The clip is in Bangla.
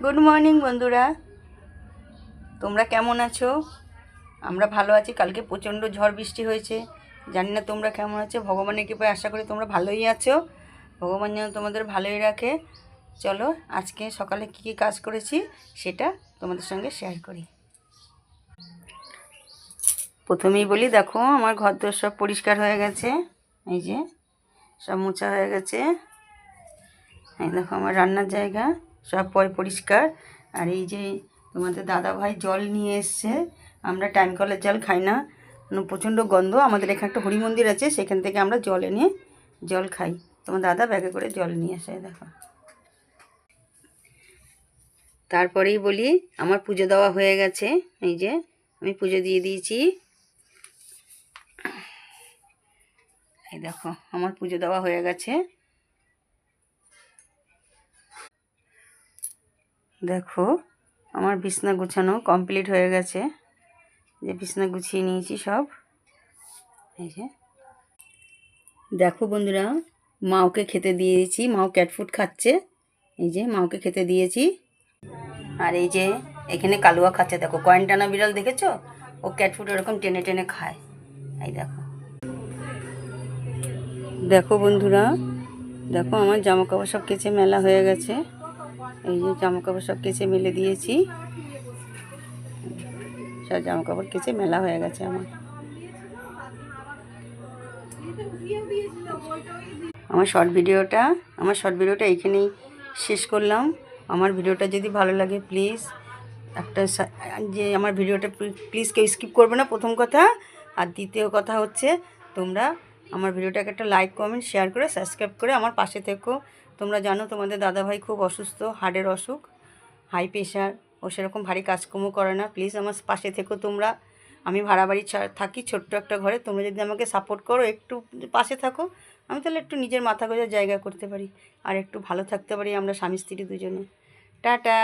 গুড মর্নিং বন্ধুরা, তোমরা কেমন আছো? আমরা ভালো আছি। কালকে প্রচণ্ড ঝড় বৃষ্টি হয়েছে, জানি না তোমরা কেমন আছো। ভগবানের কৃপায় আশা করি তোমরা ভালোই আছো। ভগবান যেন তোমাদের ভালোই রাখে। চলো আজকে সকালে কী কী কাজ করেছি সেটা তোমাদের সঙ্গে শেয়ার করি। প্রথমেই বলি, দেখো আমার ঘরদোর সব পরিষ্কার হয়ে গেছে। এই যে সব মোছা হয়ে গেছে। এই দেখো আমার রান্নার জায়গা সব পরিষ্কার। আর এই যে তোমাদের দাদা ভাই জল নিয়ে এসছে। আমরা টাইম কলের জল খাই না, প্রচণ্ড গন্ধ। আমাদের এখানে একটা হরি মন্দির আছে, সেখান থেকে আমরা জল এনে জল খাই। তোমার দাদা ব্যাগে করে জল নিয়ে আসে। দেখো, তারপরেই বলি আমার পুজো দেওয়া হয়ে গেছে। এই যে আমি পুজো দিয়ে দিয়েছি। এই দেখো আমার পুজো দেওয়া হয়ে গেছে। দেখো আমার বিছনা গুছানো কমপ্লিট হয়ে গেছে। যে বিছনা গুছিয়ে নিয়েছি সব। এই যে দেখো বন্ধুরা, মাওকে খেতে দিয়েছি। মাও ক্যাট ফুড খাচ্ছে। এই যে মাওকে খেতে দিয়েছি। আর এই যে এখানে কালুয়া খাচ্ছে। দেখো কয়েন টানা বিড়াল দেখেছো? ও ক্যাট ফুড এরকম টেনে টেনে খায়। এই দেখো, দেখো বন্ধুরা, দেখো আমার জামা কাপড় সব কেচে মেলা হয়ে গেছে। এই যে জামা কাপড় সব কেচে মেলে দিয়েছি। সব জামা কাপড় কেচে মেলা হয়ে গেছে আমার। আমার শর্ট ভিডিওটা এখানেই শেষ করলাম। আমার ভিডিওটা যদি ভালো লাগে প্লিজ আমার ভিডিওটা প্লিজ কেউ স্কিপ করবে না, প্রথম কথা। আর দ্বিতীয় কথা হচ্ছে, তোমরা আমার ভিডিওটাকে একটা লাইক কমেন্ট শেয়ার করে সাবস্ক্রাইব করে আমার পাশে থেকো। তোমরা জানো তোমাদের দাদাভাই খুব অসুস্থ, হার্টের অসুখ, হাই প্রেশার। ও সেরকম ভারী কাজকর্ম করে না। প্লিজ আমার পাশে থেকো তোমরা। আমি ভাড়া বাড়ি থাকি, ছোট্ট একটা ঘরে। তোমরা যদি আমাকে সাপোর্ট করো, একটু পাশে থাকো, আমি তাহলে একটু নিজের মাথা গোঁজার জায়গা করতে পারি, আর একটু ভালো থাকতে পারি আমরা স্বামী স্ত্রী দুজনে। টাটা।